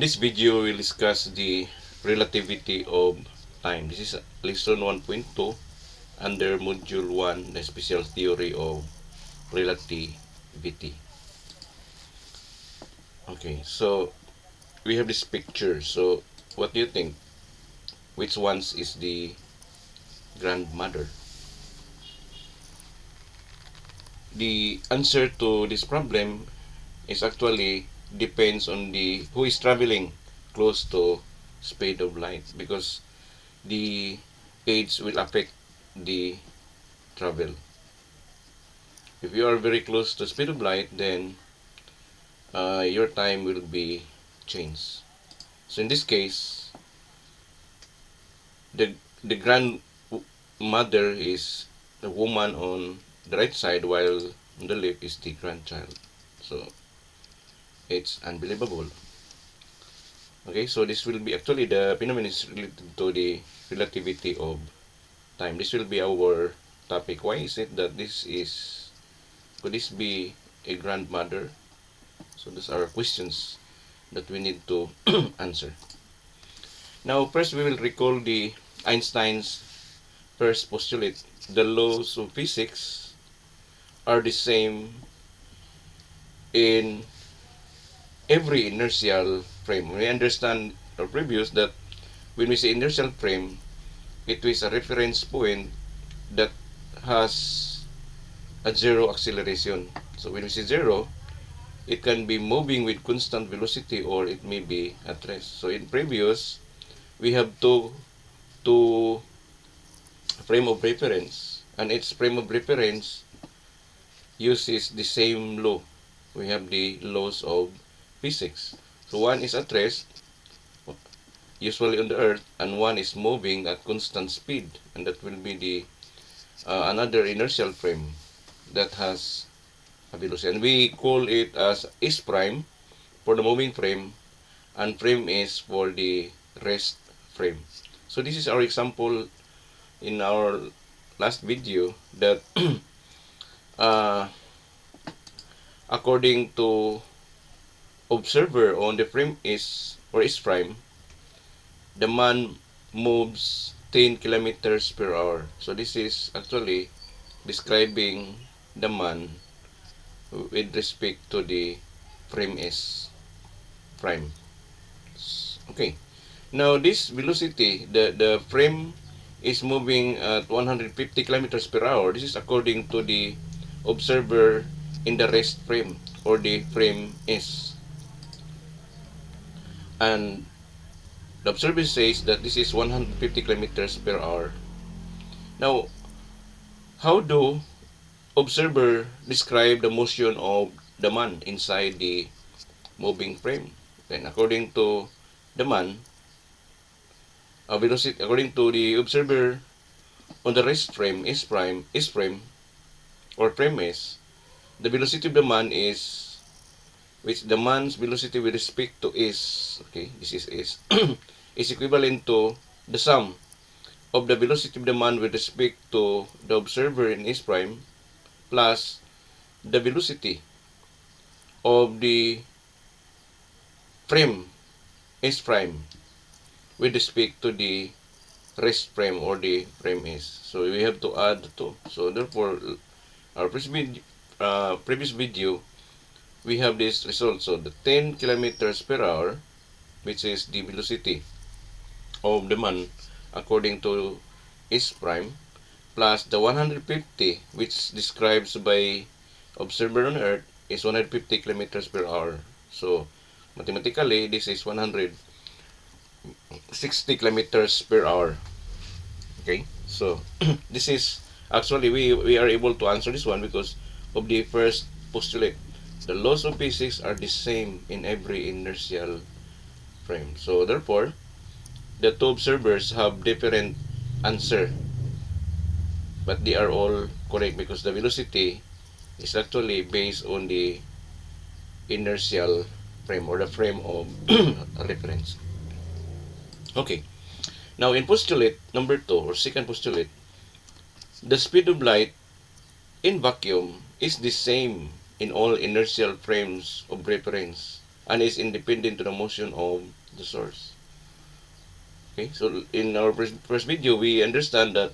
In this video, we'll discuss the relativity of time. This is lesson 1.2 under module 1, the special theory of relativity. Okay, so we have this picture. So what do you think? Which ones is the grandmother? The answer to this problem is actually depends on the who is traveling close to speed of light, because the age will affect the travel. If you are very close to speed of light, then your time will be changed. So in this case, the grandmother is the woman on the right side, while on the left is the grandchild. So it's unbelievable. Okay, so this will be actually the phenomenon is related to the relativity of time. This will be our topic. Why is it that could this be a grandmother? So these are questions that we need to answer. Now, first we will recall the Einstein's first postulate. The laws of physics are the same in every inertial frame. We understand our previous that when we say inertial frame, it is a reference point that has a zero acceleration. So when we say zero, it can be moving with constant velocity or it may be at rest. So in previous, we have two frame of reference, and each frame of reference uses the same law. We have the laws of physics. So one is at rest, usually on the earth, and one is moving at constant speed, and that will be the another inertial frame that has a velocity. And we call it as S prime for the moving frame, and frame is for the rest frame. So this is our example in our last video that according to observer on the frame is or S prime, the man moves 10 kilometers per hour. So this is actually describing the man with respect to the frame S prime. Okay. Now this velocity, the frame is moving at 150 kilometers per hour. This is according to the observer in the rest frame or the frame S. And the observer says that this is 150 kilometers per hour. Now, how do observer describe the motion of the man inside the moving frame? Then according to the man, velocity according to the observer on the rest frame S frame or frame S, the velocity of the man is, which the man's velocity with respect to S, okay, this is S, is equivalent to the sum of the velocity of the man with respect to the observer in S prime plus the velocity of the frame S prime with respect to the rest frame or the frame S. So we have to add the two. So therefore, our previous video, we have this result. So the 10 kilometers per hour, which is the velocity of the man according to S prime, plus the 150, which describes by observer on Earth, is 150 kilometers per hour. So mathematically, this is 160 kilometers per hour. Okay, so this is actually we are able to answer this one because of the first postulate. The laws of physics are the same in every inertial frame. So therefore, the two observers have different answer, but they are all correct because the velocity is actually based on the inertial frame or the frame of reference. Okay. Now in postulate number 2 or second postulate, the speed of light in vacuum is the same in all inertial frames of reference. and is independent to the motion of the source. Okay, so in our first video, we understand that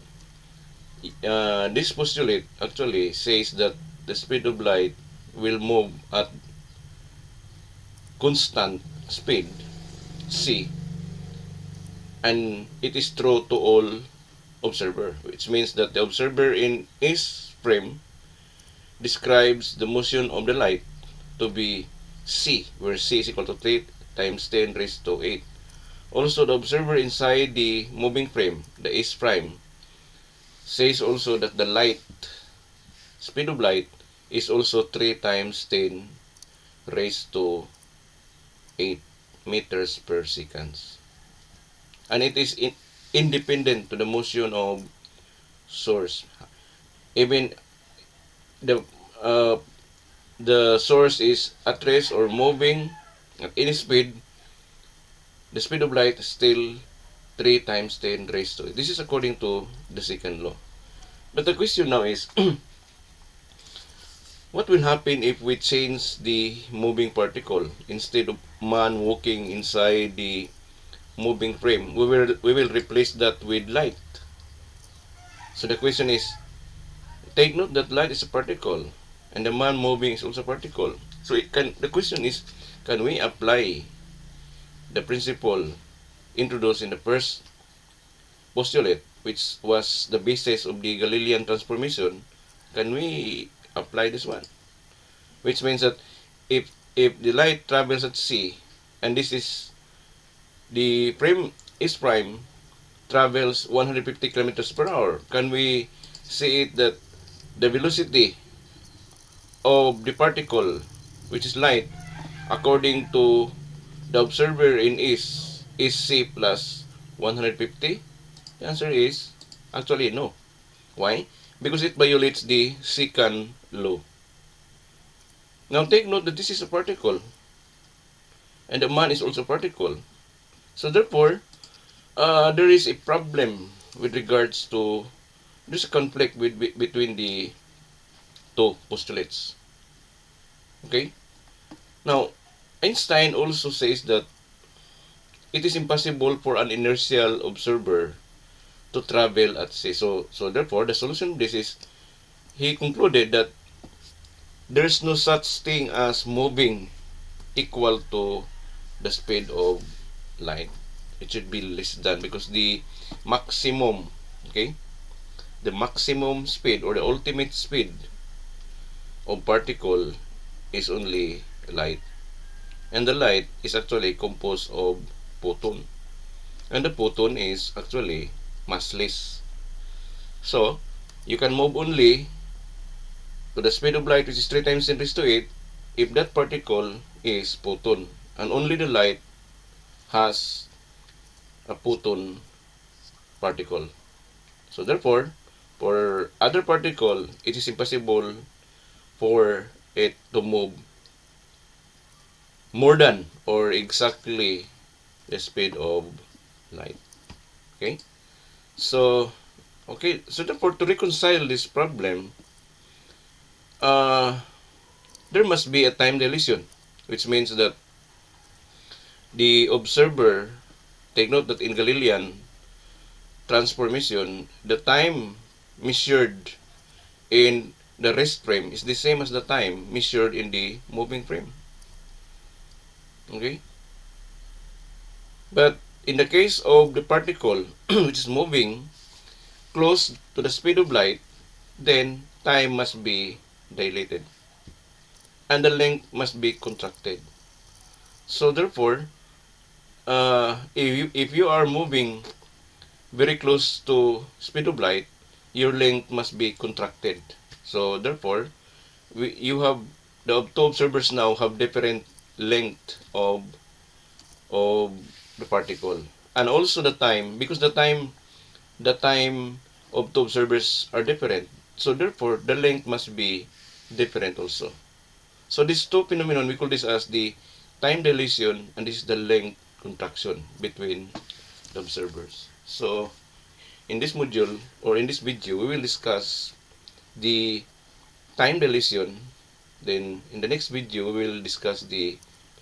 this postulate actually says that the speed of light will move at constant speed c, and it is true to all observer, which means that the observer in S frame describes the motion of the light to be c, where c is equal to 3 times 10 raised to 8. Also, the observer inside the moving frame, the S prime, says also that the light, speed of light, is also 3 times 10 raised to 8 meters per second. And it is independent to the motion of source. Even the uh, the source is at rest or moving at any speed, the speed of light is still 3 times 10 raised to 8. This is according to the second law. But the question now is, what will happen if we change the moving particle? Instead of man walking inside the moving frame, we will replace that with light. So the question is, take note that light is a particle and the man moving is also a particle. So the question is, can we apply the principle introduced in the first postulate, which was the basis of the Galilean transformation? Can we apply this one? Which means that if the light travels at c, and this is the frame is prime travels 150 kilometers per hour, can we say it that the velocity of the particle, which is light, according to the observer in is c plus 150? The answer is actually no. Why? Because it violates the second law. Now take note that this is a particle, and the man is also a particle. So therefore, there is a problem with regards to, there's a conflict between the two postulates. Okay? Now, Einstein also says that it is impossible for an inertial observer to travel at sea. So therefore, the solution of this is, he concluded that there's no such thing as moving equal to the speed of light. It should be less than, because the maximum, okay, the maximum speed or the ultimate speed of particle is only light. And the light is actually composed of photon. And the photon is actually massless. So, you can move only to the speed of light, which is 3 times 10 raised to 8, if that particle is photon. And only the light has a photon particle. So therefore, for other particle, it is impossible for it to move more than or exactly the speed of light. Okay? So, so therefore, to reconcile this problem, there must be a time dilation, which means that the observer, take note that in Galilean transformation, the time measured in the rest frame is the same as the time measured in the moving frame. Okay? But in the case of the particle which is moving close to the speed of light, then time must be dilated and the length must be contracted. So therefore, if you are moving very close to speed of light, your length must be contracted. So therefore, you have the two observers now have different length of the particle, and also the time, because the time of two observers are different. So therefore, the length must be different also. So these two phenomenon, we call this as the time dilation, and this is the length contraction between the observers. So in this module or in this video, we will discuss the time dilation. Then in the next video, we will discuss the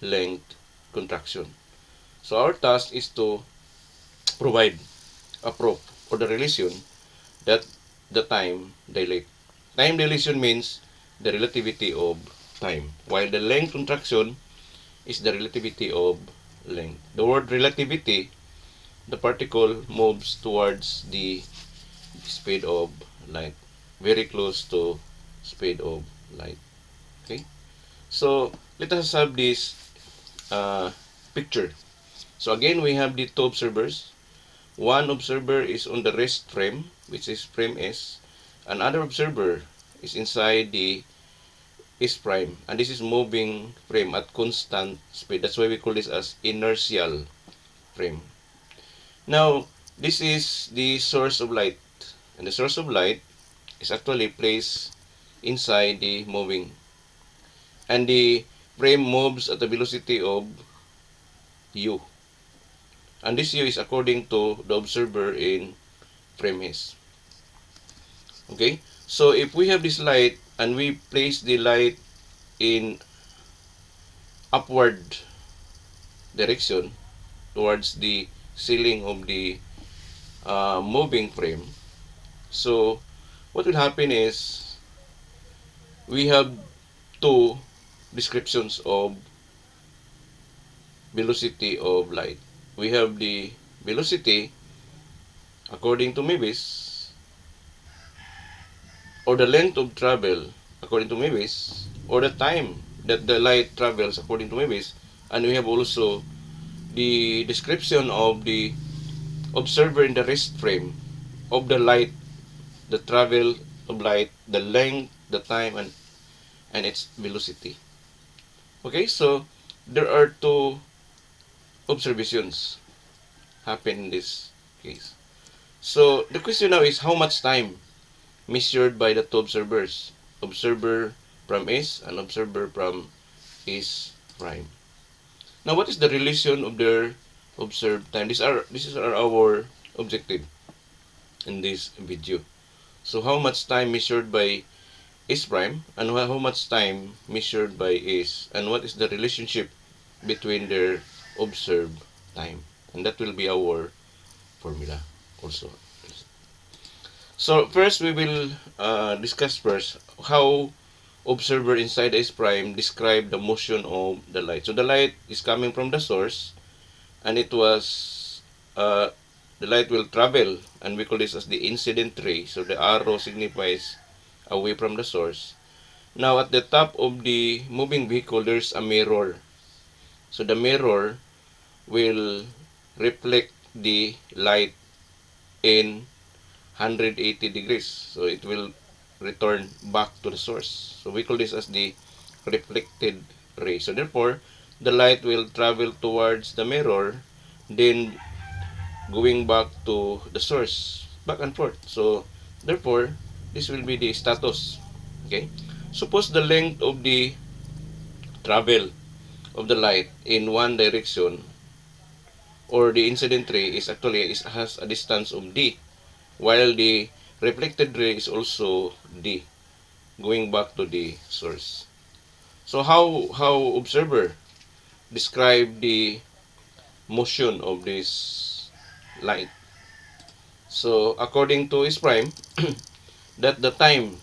length contraction. So our task is to provide a proof or the relation that the time dilate. Time dilation means the relativity of time, while the length contraction is the relativity of length. The word relativity, the particle moves towards the speed of light, very close to speed of light. Okay, so let us have this uh, picture. So again, we have the two observers. One observer is on the rest frame, which is frame S. Another observer is inside the S prime, and this is moving frame at constant speed. That's why we call this as inertial frame. Now, this is the source of light, and the source of light is actually placed inside the moving, and the frame moves at the velocity of u, and this u is according to the observer in frame S. Okay, so if we have this light and we place the light in upward direction towards the ceiling of the moving frame, so what will happen is we have two descriptions of velocity of light. We have the velocity according to Mewis, or the length of travel according to Mewis, or the time that the light travels according to Mewis, and we have also the description of the observer in the rest frame of the light, the travel of light, the length, the time, and its velocity. Okay, so there are two observations happen in this case. So the question now is how much time measured by the two observers, observer from S and observer from S prime. Now, what is the relation of their observed time? This is our objective in this video. So, how much time measured by S prime and how much time measured by S, and what is the relationship between their observed time? And that will be our formula also. So first we will discuss first how observer inside S prime describe the motion of the light. So the light is coming from the source, and it was the light will travel, and we call this as the incident ray. So the arrow signifies away from the source. Now at the top of the moving vehicle, there's a mirror. So the mirror will reflect the light in 180 degrees. So it will return back to the source. So we call this as the reflected ray. So therefore, the light will travel towards the mirror, then going back to the source, back and forth. So therefore, this will be the status. Okay. Suppose the length of the travel of the light in one direction, or the incident ray has a distance of d, while the reflected ray is also d, going back to the source. So how observer describe the motion of this light? So according to S prime, that the time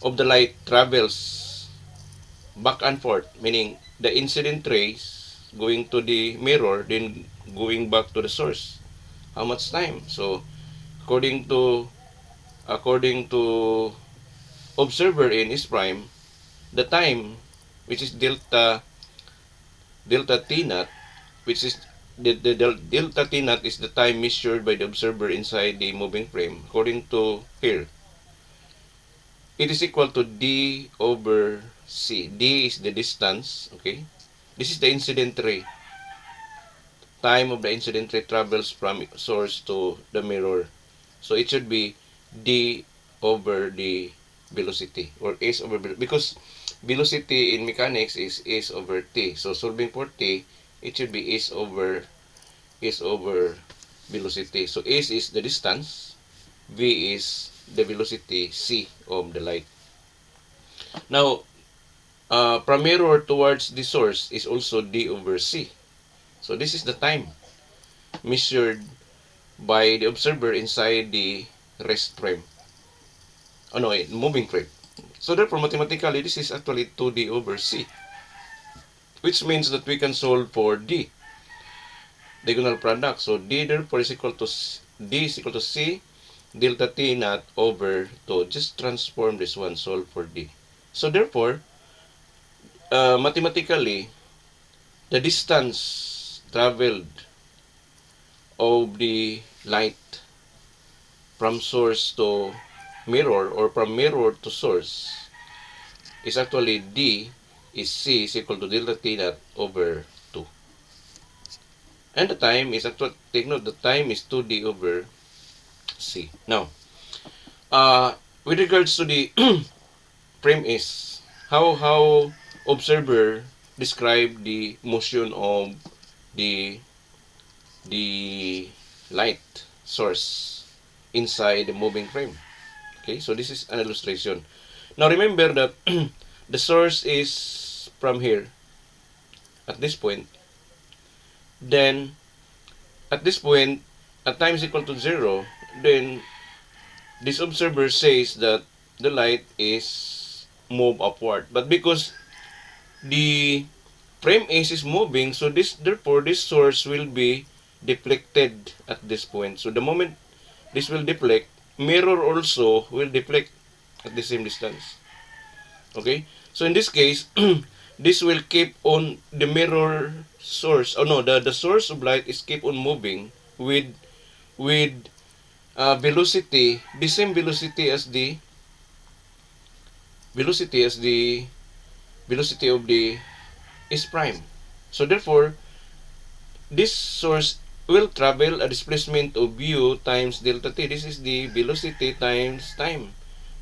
of the light travels back and forth, meaning the incident rays going to the mirror, then going back to the source. How much time? So according to observer in S prime, the time, which is delta t naught, which is the delta t naught is the time measured by the observer inside the moving frame. According to here, it is equal to d over c. D is the distance. Okay, this is the incident ray. Time of the incident ray travels from source to the mirror. So it should be d over the velocity, or s over velocity, because velocity in mechanics is s over t. So solving for t, it should be s over velocity. So s is the distance, v is the velocity, c of the light. Now from mirror towards the source is also d over c. So this is the time measured by the observer inside the rest frame. Oh no, moving frame. So therefore, mathematically, this is actually 2d over c, which means that we can solve for d, diagonal product. So d therefore is equal to d is equal to c delta t naught over 2. Just transform this one, solve for d. So therefore, mathematically, the distance traveled of the light from source to mirror or from mirror to source is actually d is c is equal to delta t naught over 2. And the time is actually, take note, the time is 2d over c. Now, with regards to the frame is, how observer describe the motion of the the light source inside the moving frame. Okay, so this is an illustration. Now remember that the source is from here at this point. Then at this point, at time is equal to 0, then this observer says that the light is move upward. But because the frame is moving, so this therefore this source will be deflected at this point. So the moment this will deflect, mirror also will deflect at the same distance. Okay? So in this case, this will keep on the mirror source. Oh no, the source of light is keep on moving with velocity, the same velocity as the velocity of the S prime. So therefore, this source will travel a displacement of u times delta t. This is the velocity times time,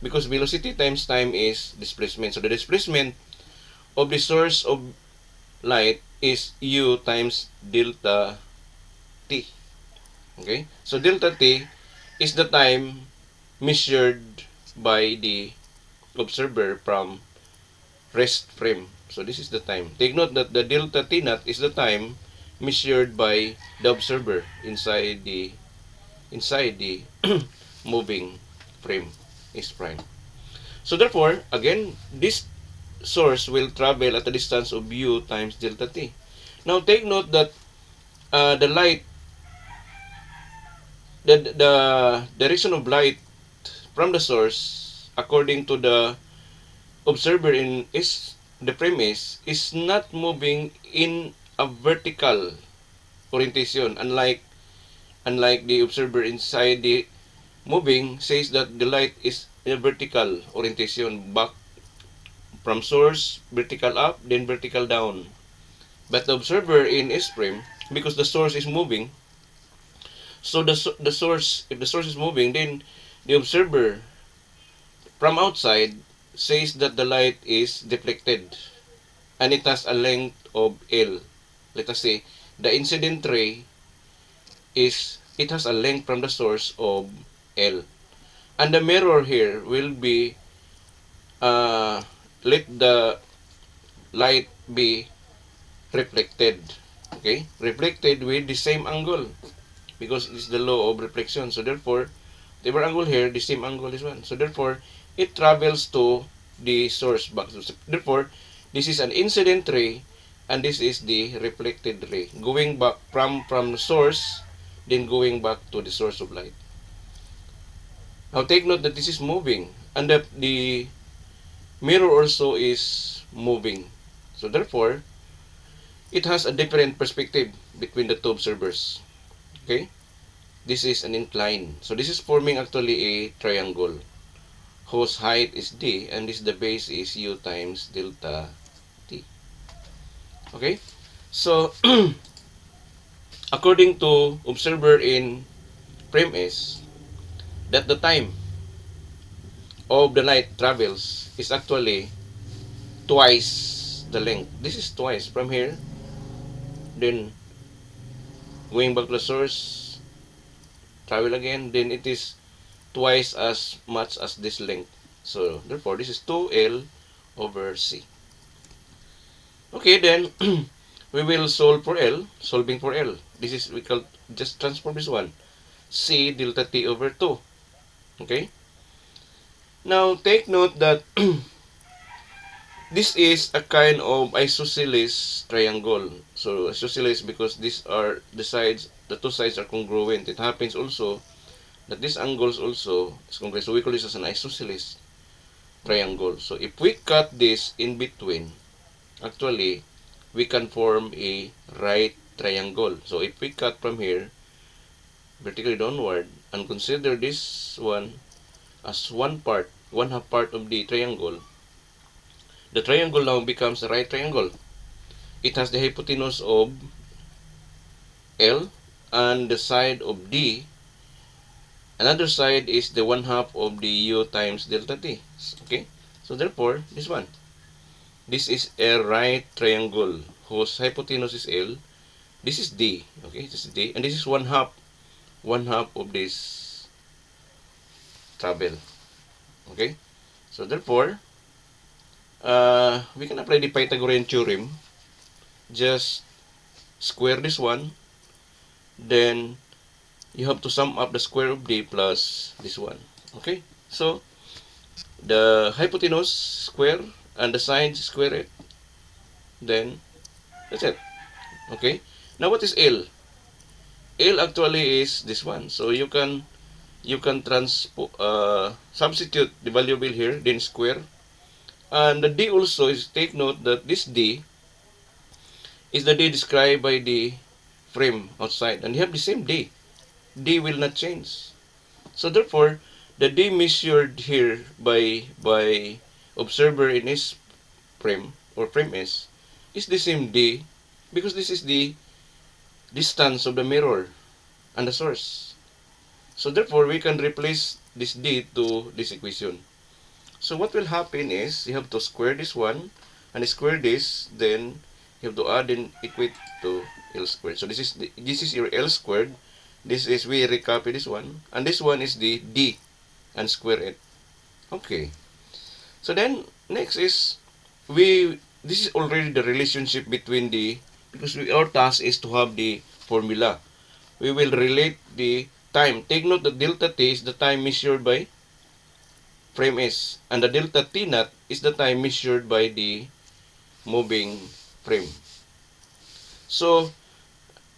because velocity times time is displacement. So the displacement of the source of light is u times delta t. Okay? So delta t is the time measured by the observer from rest frame. So this is the time. Take note that the delta t naught is the time measured by the observer inside the moving frame S prime. So therefore, again, this source will travel at a distance of u times delta t. Now take note that the light, the direction of light from the source, according to the observer in the frame is not moving in a vertical orientation, unlike the observer inside the moving says that the light is in a vertical orientation, back from source, vertical up, then vertical down. But the observer in S frame, because the source is moving, so the source, if the source is moving, then the observer from outside says that the light is deflected and it has a length of L. Let us say the incident ray it has a length from the source of L. And the mirror here will be let the light be reflected. Okay? Reflected with the same angle, because it's the law of reflection. So therefore, whatever angle here, the same angle is one. So therefore, it travels to the source back. So therefore, this is an incident ray and this is the reflected ray going back from the source, then going back to the source of light. Now take note that this is moving and that the mirror also is moving. So therefore, it has a different perspective between the two observers. Okay? This is an incline. So this is forming actually a triangle whose height is d and this the base is u times delta t. Okay? So according to observer in frame S, that the time of the light travels is actually twice the length. This is twice from here, then going back to the source, travel again, then it is twice as much as this length. So therefore, this is 2L over C. Okay, then we will solve for L, solving for L. This is, we call, just transform this one. C delta T over 2. Okay? Now, take note that this is a kind of isosceles triangle. So, isosceles because these are the sides, the two sides are congruent. It happens also that these angles also is congruent. So, we call this as an isosceles triangle. So, if we cut this in between, actually, we can form a right triangle. So, if we cut from here, vertically downward, and consider this one as one part, one half part of the triangle now becomes a right triangle. It has the hypotenuse of L and the side of D. Another side is the one half of the U times delta T. Okay? So therefore, this one. This is a right triangle whose hypotenuse is L. This is D. Okay? This is D. And this is one half of this travel. Okay? So therefore, we can apply the Pythagorean theorem. Just square this one. Then you have to sum up the square of D plus this one. Okay? So, the hypotenuse square and the sides square it. Then, that's it. Okay? Now, what is L? L actually is this one. So, you can substitute the variable here, then square. And the D also is, take note that this D is the D described by the frame outside. And you have the same D. D will not change. So therefore, the D measured here by observer in his frame or frame S is the same D because this is the distance of the mirror and the source. So therefore, we can replace this D to this equation. So what will happen is you have to square this one and square this, then you have to add and equate to L squared. So this is your L squared. This is, we recopy this one, and this one is the D, and square it. Okay. So then next is this is already the relationship between because our task is to have the formula. We will relate the time. Take note that delta T is the time measured by frame S, and the delta T naught is the time measured by the moving frame. So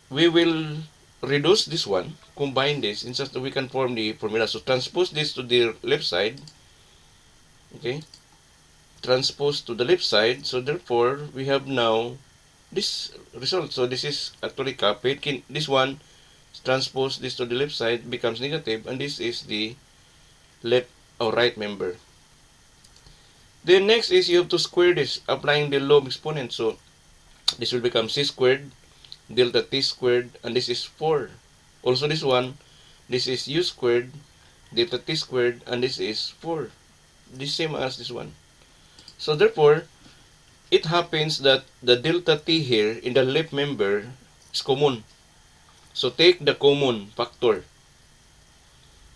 we will reduce this one, combine this, in such that we can form the formula. So transpose this to the left side. Okay. Transpose to the left side. So therefore, we have now this result. So this is actually copied. This one, transpose this to the left side, becomes negative, and this is the left or right member. Then next is you have to square this, applying the law of exponent. So this will become c squared delta t squared, and this is 4. Also this one, this is u squared delta t squared, and this is 4. This same as this one. So therefore, it happens that the delta t here in the left member is common. So take the common factor.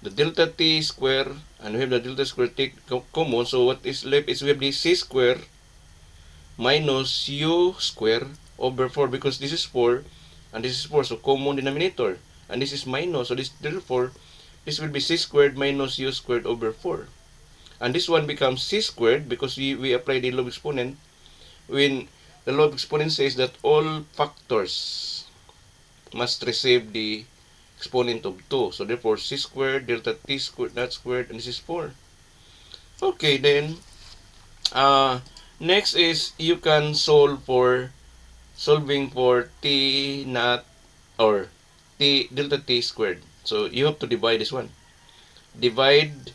The delta t square, and we have the delta square, take common. So what is left is we have the c square minus u square over 4, because this is 4 and this is 4, so common denominator, and this is minus, so therefore this will be c squared minus u squared over 4, and this one becomes c squared because we apply the law of exponent when the law of exponent says that all factors must receive the exponent of 2, so therefore c squared delta t squared not squared, and this is 4. Okay, then next is you can solving for t naught or t delta t squared. So you have to divide this one. Divide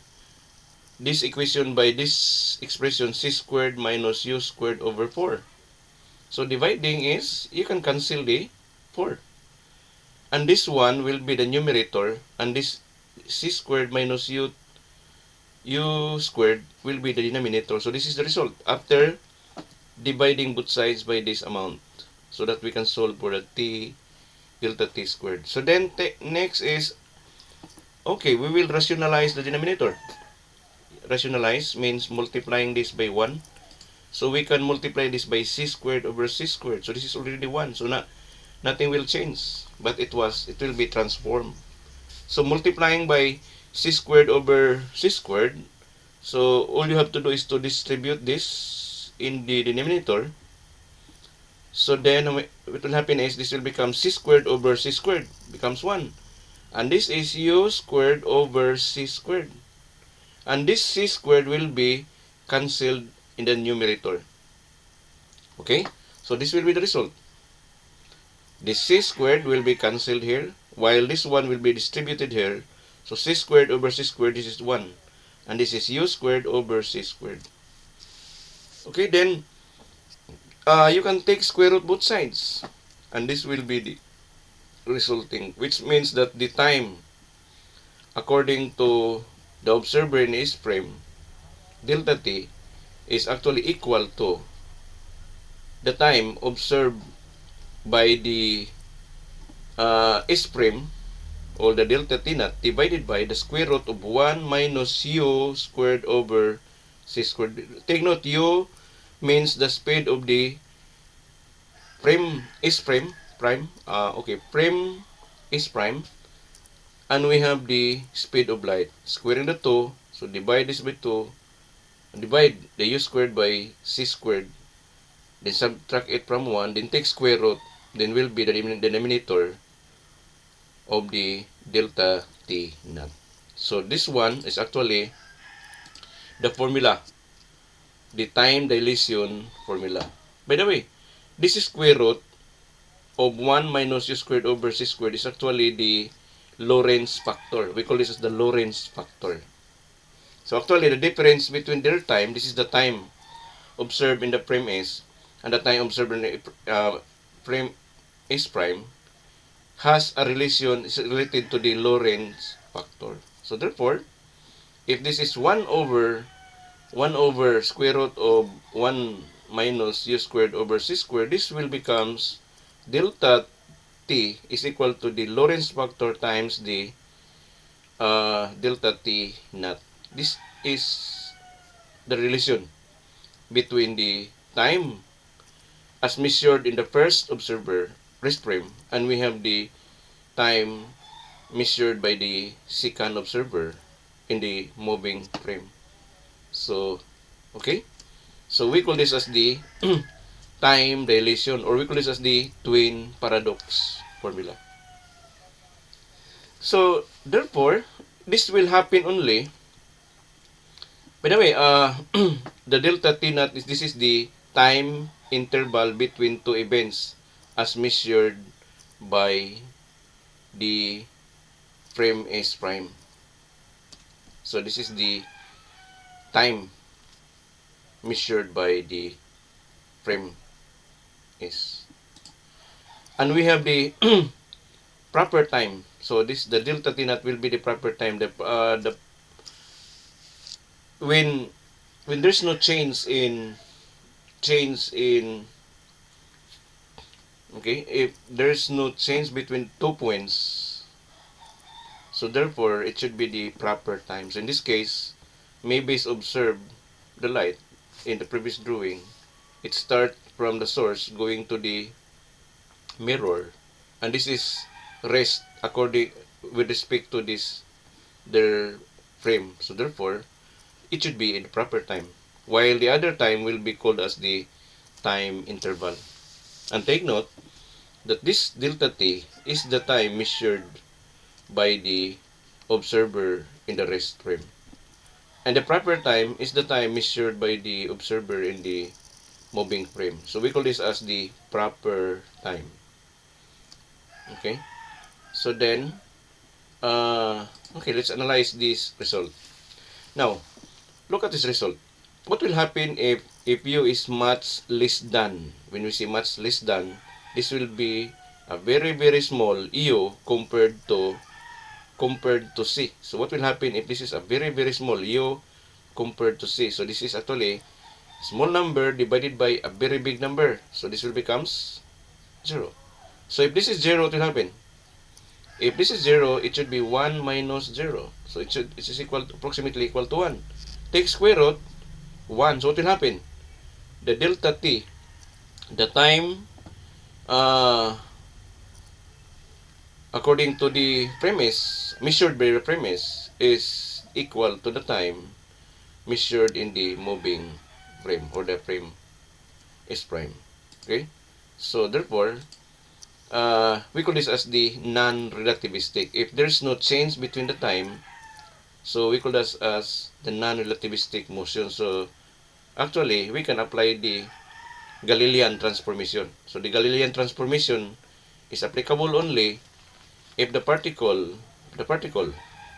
this equation by this expression c squared minus u squared over 4. So dividing is, you can cancel the 4. And this one will be the numerator, and this c squared minus u squared will be the denominator. So this is the result after dividing both sides by this amount, so that we can solve for the t delta t squared. So then next is, okay, we will rationalize the denominator. Rationalize means multiplying this by 1. So we can multiply this by c squared over c squared. So this is already 1. So nothing will change. But it will be transformed. So multiplying by c squared over c squared. So all you have to do is to distribute this in the denominator. So then what will happen is this will become c squared over c squared. Becomes 1. And this is u squared over c squared. And this c squared will be cancelled in the numerator. Okay? So this will be the result. This c squared will be cancelled here, while this one will be distributed here. So c squared over c squared, this is 1. And this is u squared over c squared. Okay, then you can take square root both sides. And this will be the resulting, which means that the time, according to the observer in S frame, delta t, is actually equal to the time observed by the S frame, or the delta t naught, divided by the square root of 1 minus u squared over c squared. Take note, u means the speed of the frame S frame prime. Frame S prime, and we have the speed of light. Squaring the 2, so divide this by 2, divide the u squared by c squared, then subtract it from 1, then take square root, then will be the denominator of the delta t naught. So this one is actually the formula, the time dilation formula. By the way, this is square root of 1 minus u squared over c squared is actually the Lorentz factor. We call this as the Lorentz factor. So actually, the difference between their time, this is the time observed in the frame S, and the time observed in the frame S prime, has a relation, is related to the Lorentz factor. So therefore, if this is 1 over square root of 1 minus u squared over c squared, this will becomes delta t is equal to the Lorentz factor times the delta t naught. This is the relation between the time as measured in the first observer rest frame, and we have the time measured by the second observer in the moving frame. So, okay? So we call this as the time dilation, or we call this as the twin paradox formula. So, therefore, this will happen only. By the way, the delta t naught is, this is the time interval between two events as measured by the frame S prime. So this is the time measured by the frame S. And we have the proper time. So this, the delta t naught will be the proper time. When there's no change in okay, if there's no change between 2 points, so therefore it should be the proper time. So in this case, maybe it's observed the light in the previous drawing. It starts from the source going to the mirror, and this is rest according with respect to this their frame. So therefore it should be in the proper time, while the other time will be called as the time interval. And take note that this delta t is the time measured by the observer in the rest frame, and the proper time is the time measured by the observer in the moving frame. So we call this as the proper time. Okay, so then okay, let's analyze this result. Now look at this result. What will happen if u is much less than? When we say much less than, this will be a very very small u compared to c. So what will happen if this is a very very small u compared to c? So this is actually small number divided by a very big number. So this will becomes 0. So if this is 0, what will happen? If this is 0, it should be 1 minus 0. So it is approximately equal to 1. Take square root 1. So what will happen? the delta t, the time according to the premise, measured by the premise, is equal to the time measured in the moving frame or the frame S prime. Okay? So therefore, we call this as the non-relativistic. If there's no change between the time, so we call this as the non-relativistic motion. So actually, we can apply the Galilean transformation. So the Galilean transformation is applicable only if the particle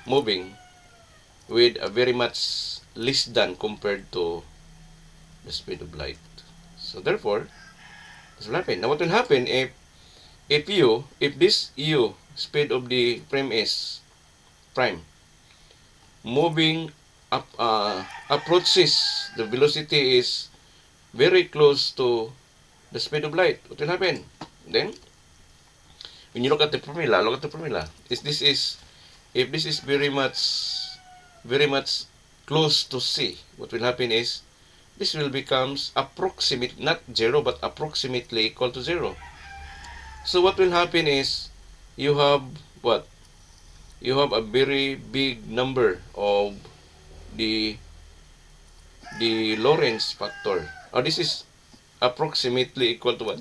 moving with a very much less than compared to the speed of light. So therefore, this will happen. Now what will happen if this u speed of the frame is prime moving up approaches the velocity is very close to the speed of light, what will happen? Then when you look at the formula, if this is very much close to c, what will happen is this will becomes approximate, not zero, but approximately equal to zero. So what will happen is you have what? You have a very big number of the Lorentz factor. This is approximately equal to what?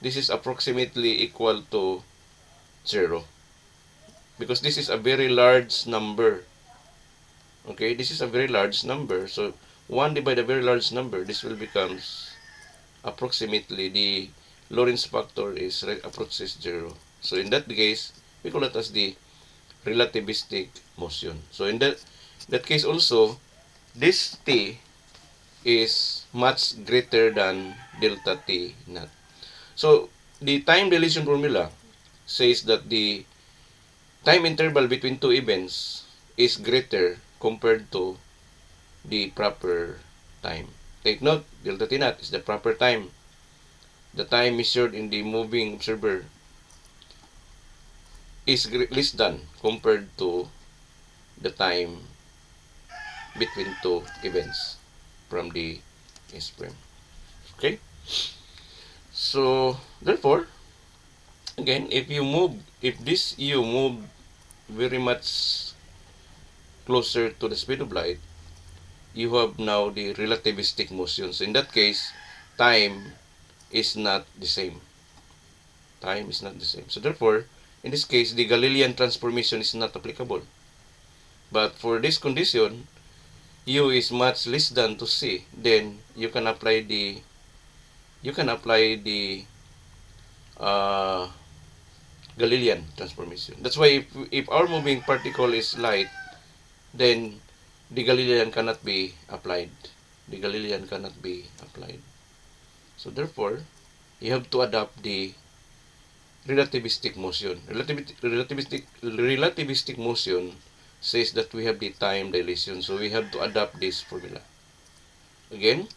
This is approximately equal to zero. Because this is a very large number. Okay, this is a very large number. So 1 divided by a very large number, this will becomes approximately the Lorentz factor is approaches zero. So in that case, we call it as the relativistic motion. So in that case also, this t is much greater than delta t naught. So the time dilation formula says that the time interval between two events is greater compared to the proper time. Take note, delta t naught is the proper time. The time measured in the moving observer is less than compared to the time between two events from the S frame. Okay? So, therefore, again, if this u move very much closer to the speed of light, you have now the relativistic motion. So in that case, time is not the same. Time is not the same. So therefore, in this case, the Galilean transformation is not applicable. But for this condition, u is much less than to c, then you can apply the Galilean transformation. That's why if our moving particle is light, then the Galilean cannot be applied. The Galilean cannot be applied. So therefore, you have to adopt the relativistic motion. Relativistic motion says that we have the time dilation. So we have to adapt this formula. Again,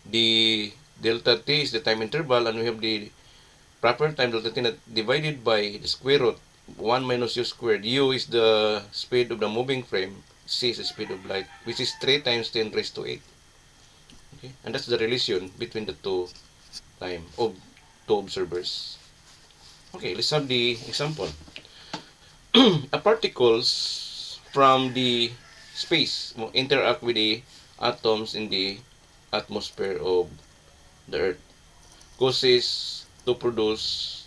the delta t is the time interval, and we have the proper time delta t divided by the square root 1 minus u squared. U is the speed of the moving frame. C is the speed of light, which is 3 times 10 raised to 8. Okay? And that's the relation between the two time of two observers. Okay, let's have the example. A particles from the space interact with the atoms in the atmosphere of the Earth, causes to produce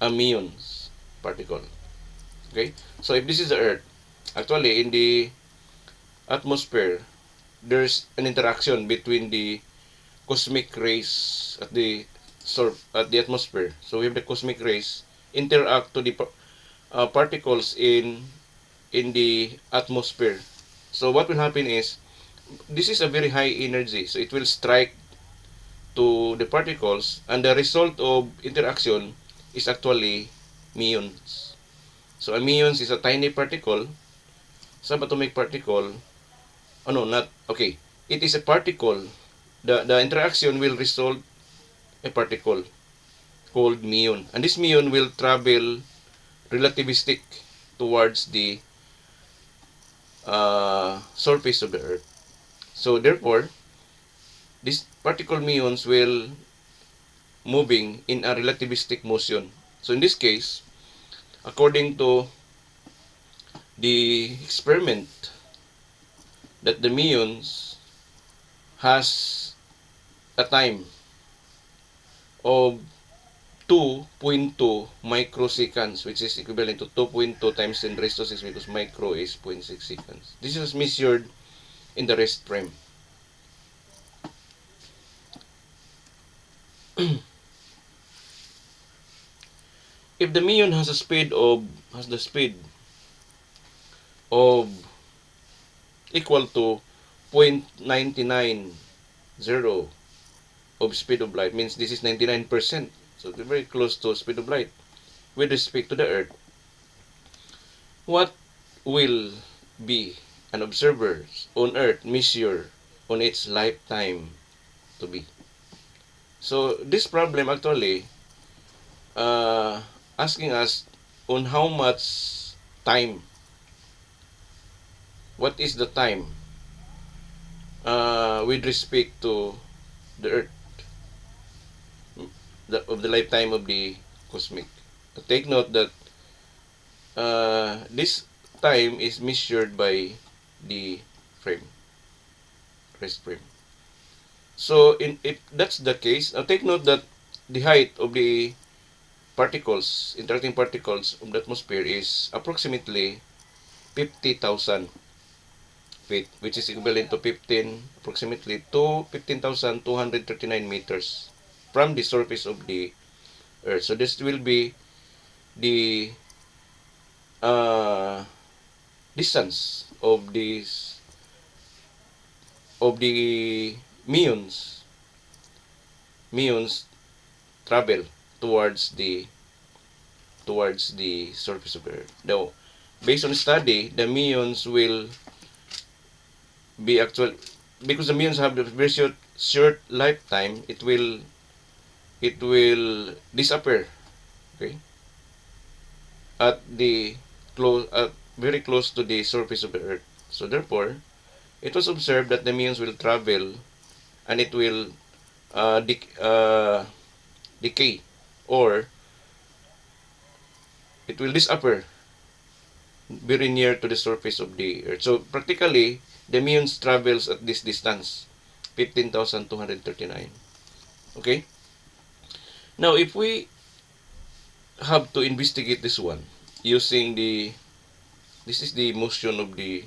a muons particle. Okay, so if this is the Earth, actually in the atmosphere, there's an interaction between the cosmic rays at the atmosphere. So we have the cosmic rays interact to the particles in the atmosphere. So what will happen is, this is a very high energy, so it will strike to the particles, and the result of interaction is actually muons. So a muons is a tiny particle, subatomic particle. Oh no, not okay. It is a particle. The interaction will result a particle called muon, and this muon will travel relativistic towards the surface of the Earth. So therefore, these particle muons will moving in a relativistic motion. So in this case, according to the experiment, that the muons has a time of 2.2 microseconds, which is equivalent to 2.2 times 10 raised to 6, because micro is 0.6 seconds. This is measured in the rest frame. If the muon has the speed of equal to 0.990 of speed of light, means this is 99%, so they're very close to speed of light with respect to the Earth. What will be an observer on Earth measure on its lifetime to be? So this problem actually asking us on how much time, what is the time with respect to the Earth, of the lifetime of the cosmic. Take note that this time is measured by the frame, rest frame. So if that's the case, take note that the height of the particles, interacting particles of the atmosphere is approximately 50,000 feet, which is equivalent to approximately 15,239 meters from the surface of the Earth. So this will be the distance of the muons travel towards the surface of the Earth. Now, based on study, the muons will be actual, because the muons have a very short lifetime. It will disappear, okay, at very close to the surface of the Earth. So therefore, it was observed that the muons will travel and it will decay, or it will disappear very near to the surface of the Earth. So practically, the muons travels at this distance, 15,239. Okay? Now, if we have to investigate this one using this is the motion of the,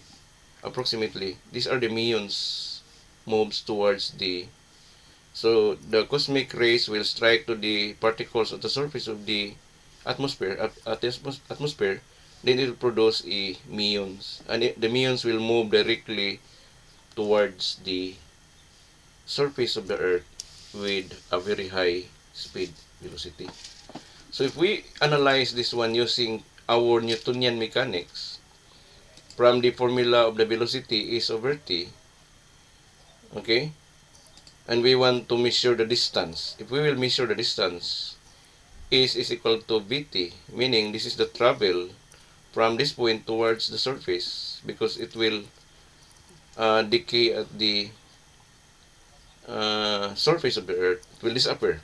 approximately, these are the muons moves towards the, so the cosmic rays will strike to the particles at the surface of the atmosphere, atmosphere, then it will produce a muons, and the muons will move directly towards the surface of the Earth with a very high speed velocity. So if we analyze this one using our Newtonian mechanics, from the formula of the velocity is over t, okay, and we want to measure the distance. If we will measure the distance, is equal to vt, meaning this is the travel from this point towards the surface, because it will decay at the surface of the Earth. It will disappear.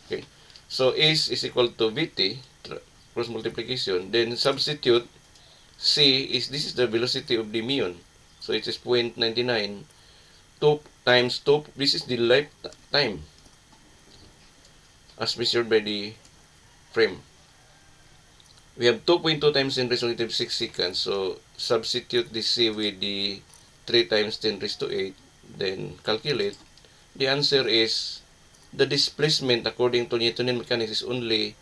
Okay, so is equal to vt, cross multiplication. Then substitute c is, this is the velocity of the muon, so it is 0.99. 2 times 2, this is the lifetime as measured by the frame. We have 2.2 times 10 raised to negative 6 seconds. So substitute the c with the 3 times 10 raised to 8. Then calculate. The answer is, the displacement according to Newtonian mechanics is only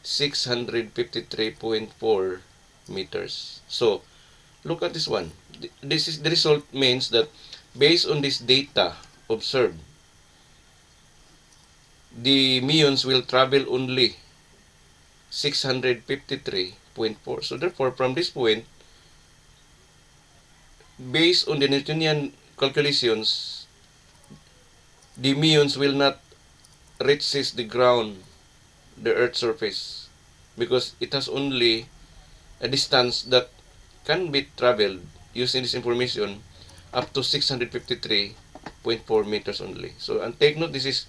653.4 meters. So look at this one. This is the result, means that based on this data observed, the muons will travel only 653.4. So therefore, from this point, based on the Newtonian calculations, the muons will not reach the ground, the Earth's surface, because it has only a distance that can be traveled using this information up to 653.4 8.4 meters only. So, and take note, this is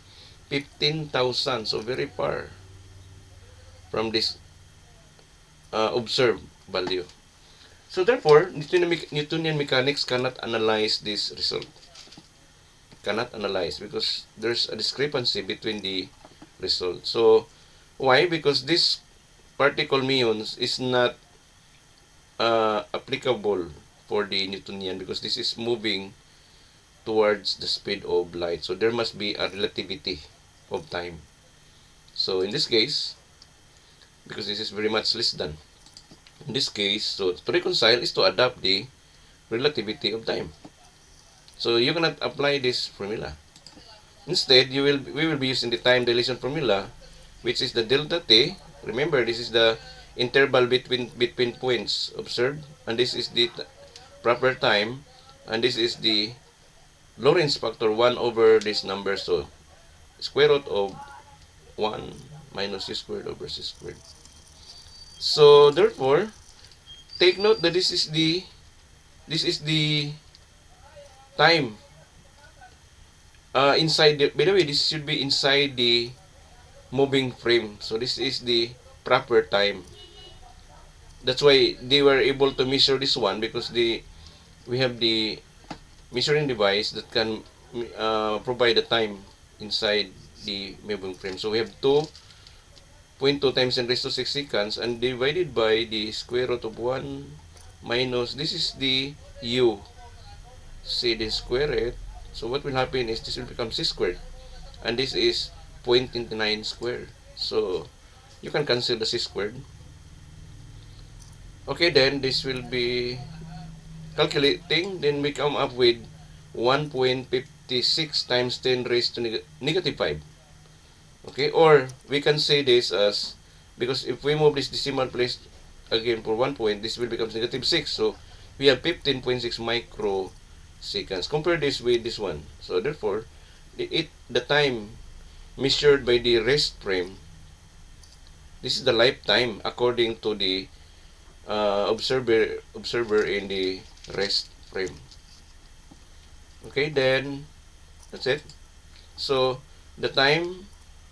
15,000, so very far from this observed value. So therefore, Newtonian mechanics cannot analyze this result. Cannot analyze because there's a discrepancy between the result. So why? Because this particle muons is not applicable for the Newtonian because this is moving towards the speed of light. So there must be a relativity of time. So in this case, because this is very much less than, in this case, so to reconcile is to adapt the relativity of time. So you cannot apply this formula. Instead, we will be using the time dilation formula, which is the delta t. Remember, this is the interval between points observed, and this is the proper time, and this is the Lorentz factor 1 over this number. So square root of 1 minus c squared over c squared. So therefore, take note that this is the time inside the, by the way, this should be inside the moving frame. So this is the proper time. That's why they were able to measure this one because we have the measuring device that can provide the time inside the moving frame. So we have 2.2 times 10 raised to 6 seconds and divided by the square root of 1 minus, this is the u. See the square it. So what will happen is this will become c squared. And this is 0.29 squared. So you can cancel the c squared. Okay, then this will be calculating. Then we come up with 1.56 times 10 raised to negative 5. Okay, or we can say this as, because if we move this decimal place again for 1 point, this will become negative 6. So we have 15.6 microseconds. Compare this with this one. So therefore, the time measured by the rest frame, this is the lifetime according to the observer in the rest frame. Okay, then that's it. So the time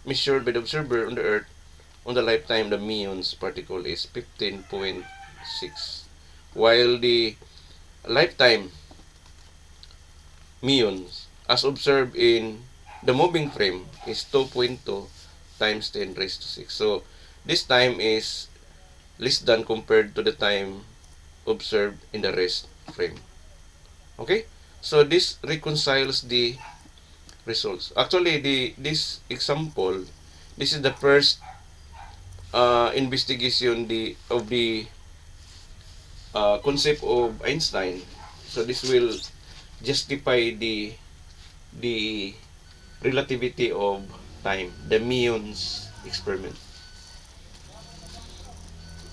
measured by the observer on the Earth on the lifetime the muons particle is 15.6, while the lifetime muons as observed in the moving frame is 2.2 times 10 raised to 6. So this time is less than compared to the time observed in the rest frame. Okay, so this reconciles the results. Actually, this example, this is the first investigation of the concept of Einstein. So this will justify the relativity of time, the muons experiment.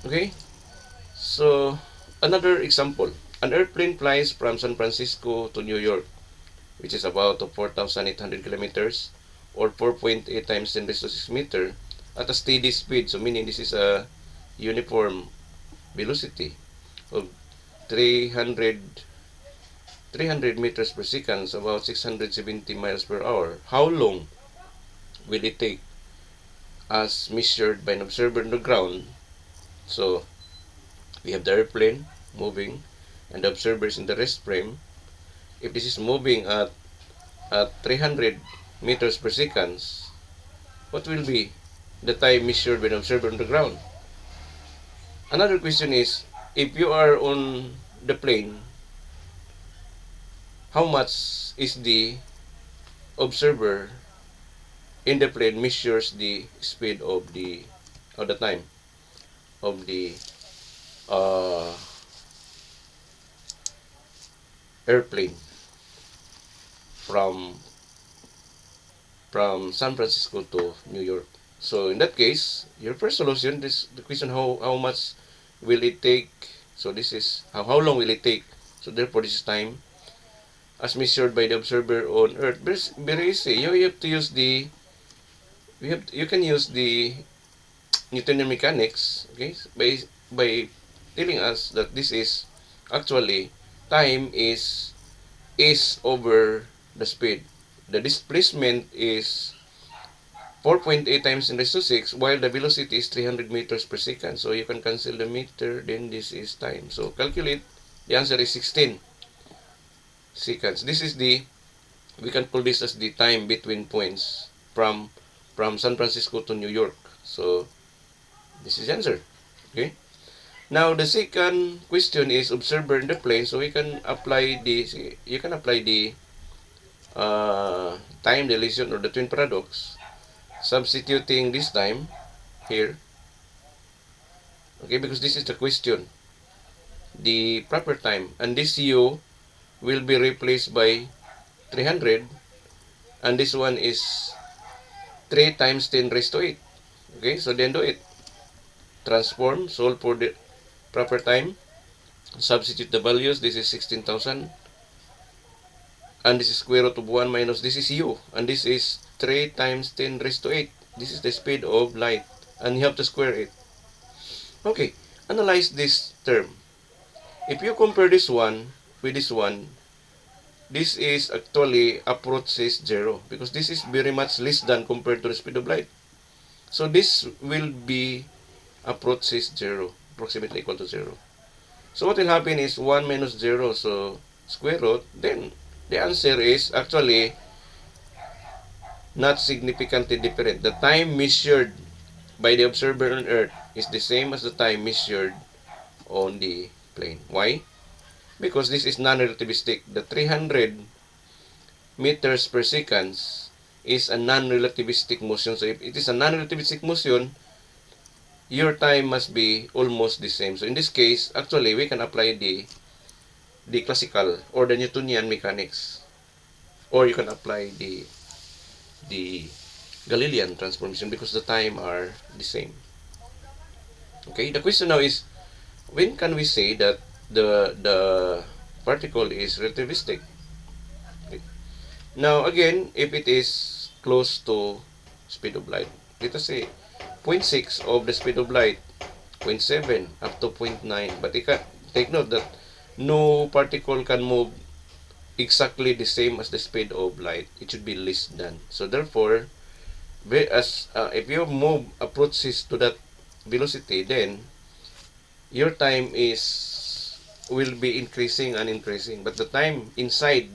Okay, so another example. An airplane flies from San Francisco to New York, which is about 4,800 kilometers or 4.8 times 10 raised to 6 meter at a steady speed. So meaning this is a uniform velocity of 300 meters per second, so about 670 miles per hour. How long will it take as measured by an observer on the ground? So we have the airplane moving and the observers in the rest frame. If this is moving at 300 meters per second, what will be the time measured by an observer on the ground? Another question is, if you are on the plane, how much is the observer in the plane measures the speed of the time of the airplane from San Francisco to New York. So in that case, your first solution, the question how much will it take? So this is how long will it take? So therefore this is time as measured by the observer on Earth. Very easy. You have to use you can use the Newtonian mechanics, okay, by telling us that this is actually time is over the speed. The displacement is 4.8 times 10 raised to 6, while the velocity is 300 meters per second. So you can cancel the meter, then this is time. So calculate, the answer is 16 seconds. This is we can pull this as the time between points from San Francisco to New York. So this is the answer. Okay. Now the second question is observer in the plane. So you can apply the time dilation or the twin paradox, substituting this time here. Okay, because this is the question, the proper time, and this u will be replaced by 300, and this one is 3 times 10 raised to 8. Okay, so then do it. Transform, solve for the proper time, substitute the values. This is 16,000, and this is square root of 1 minus this is u, and this is 3 times 10 raised to 8. This is the speed of light, and you have to square it. Okay, analyze this term. If you compare this one with this one, this is actually approaches 0, because this is very much less than compared to the speed of light. So this will be approaches 0, approximately equal to 0. So what will happen is 1 minus 0, so square root, then the answer is actually not significantly different. The time measured by the observer on Earth is the same as the time measured on the plane. Why? Because this is non-relativistic. The 300 meters per second is a non-relativistic motion. So if it is a non-relativistic motion, your time must be almost the same. So in this case, actually, we can apply the classical or the Newtonian mechanics, or you can apply the Galilean transformation, because the time are the same. Okay, the question now is, when can we say that the particle is relativistic? Okay. Now again, if it is close to speed of light, let us say 0.6 of the speed of light, 0.7 up to 0.9, but you can take note that no particle can move exactly the same as the speed of light. It should be less than. So therefore, if you move approaches to that velocity, then your time will be increasing and increasing, but the time inside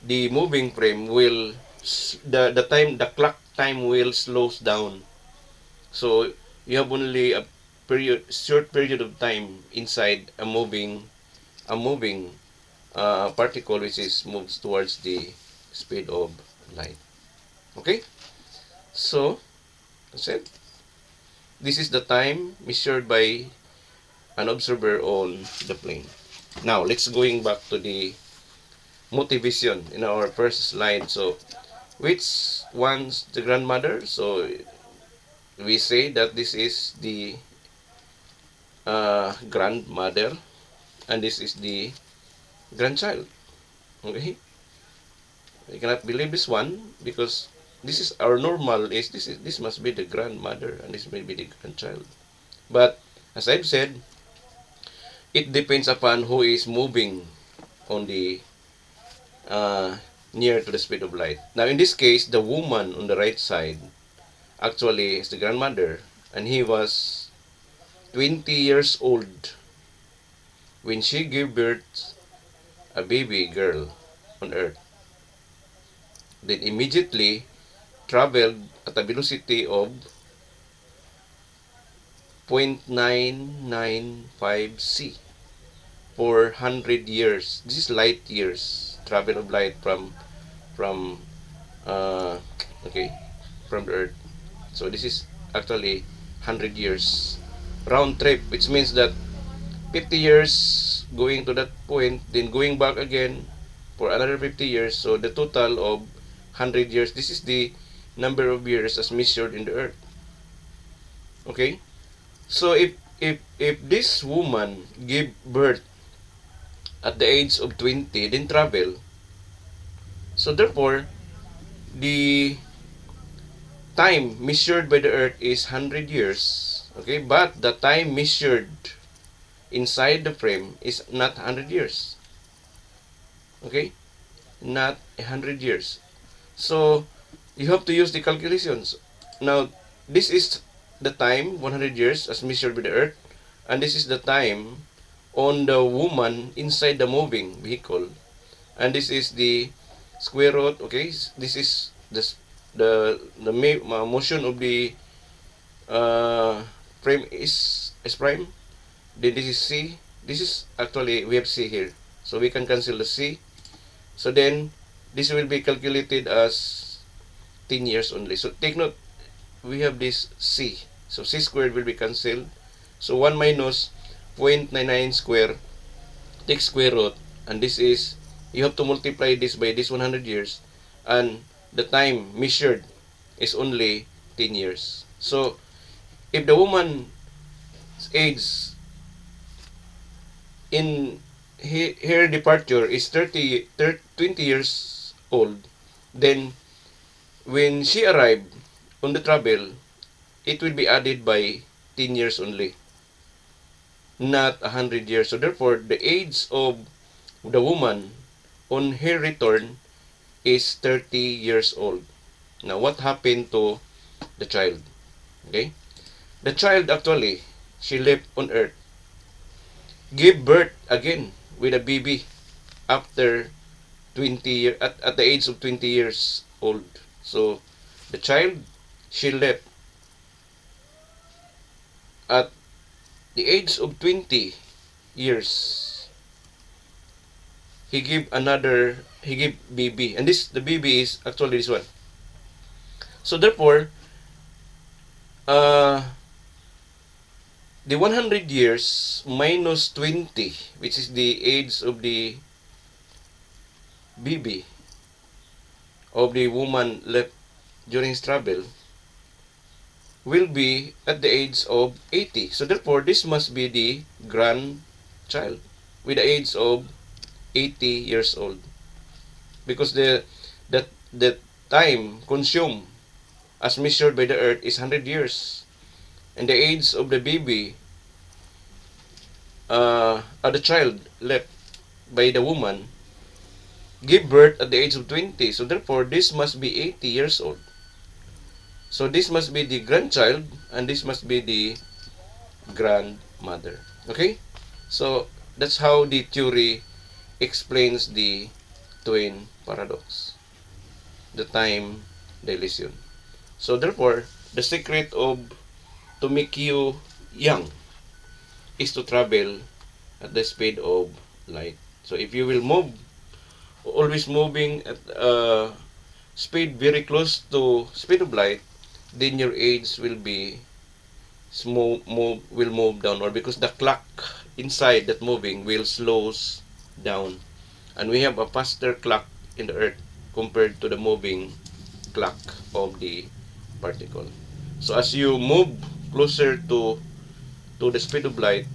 the moving frame will the clock time will slows down. So you have only a short period of time inside a moving particle, which is moves towards the speed of light. Okay, so that's it. This is the time measured by an observer on the plane. Now let's going back to the motivation in our first slide. So which one's the grandmother? So we say that this is the grandmother, and this is the grandchild. Okay, I cannot believe this one, because this is our normal is this must be the grandmother, and this may be the grandchild. But as I've said, it depends upon who is moving on the near to the speed of light. Now in this case, the woman on the right side actually is the grandmother, and he was 20 years old when she gave birth a baby girl on Earth. Then immediately traveled at a velocity of 0.995 c for 100 years. This is light years, travel of light from uh, okay, from the Earth. So this is actually 100 years round trip, which means that 50 years going to that point, then going back again for another 50 years. So the total of 100 years. This is the number of years as measured in the Earth. Okay, so if this woman gave birth at the age of 20, then travel. So therefore, the time measured by the Earth is 100 years. Okay, but the time measured inside the frame is not 100 years. Okay, not 100 years. So you have to use the calculations. Now, this is the time, 100 years, as measured by the Earth, and this is the time on the woman inside the moving vehicle, and this is the square root. Okay, this is the motion of the frame is S prime. Then this is C. This is actually we have C here, so we can cancel the C. So then this will be calculated as 10 years only. So take note, we have this C. So C squared will be cancelled. So 1 minus 0.99 square, take square root, and this is, you have to multiply this by this 100 years, and the time measured is only 10 years. So if the woman's age in her departure is 20 years old, then when she arrived on the travel, it will be added by 10 years only, not 100 years. So therefore, the age of the woman on her return is 30 years old. Now, what happened to the child? Okay? The child actually, she left on earth, gave birth again with a baby after 20 years, at the age of 20 years old. So, the child, she left at the age of 20 years. He gave baby. And the baby is actually this one. So therefore, uh, the 100 years minus 20, which is the age of the baby, of the woman left during his travel, will be at the age of 80. So therefore, this must be the grandchild with the age of 80 years old. Because the time consumed as measured by the earth is 100 years. And the age of the baby, the child left by the woman, give birth at the age of 20. So therefore, this must be 80 years old. So this must be the grandchild, and this must be the grandmother. Okay? So that's how the theory explains the twin paradox, the time dilation. So therefore, the secret of to make you young is to travel at the speed of light. So if you will move, always moving at speed very close to speed of light, then your age will be will move downward, because the clock inside that moving will slows down, and we have a faster clock in the earth compared to the moving clock of the particle. So as you move closer to the speed of light,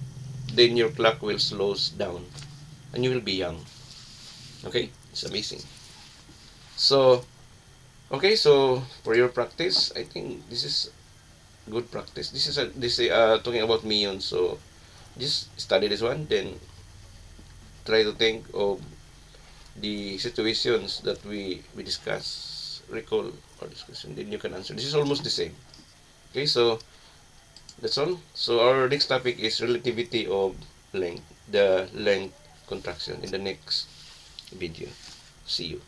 then your clock will slows down and you will be young. Okay, it's amazing. So okay, so for your practice, I think this is good practice. This is talking about muons. So just study this one, then try to think of the situations that we discuss, recall or discussion, then you can answer. This is almost the same. Okay, so that's all. So our next topic is relativity of length, the length contraction, in the next video. See you.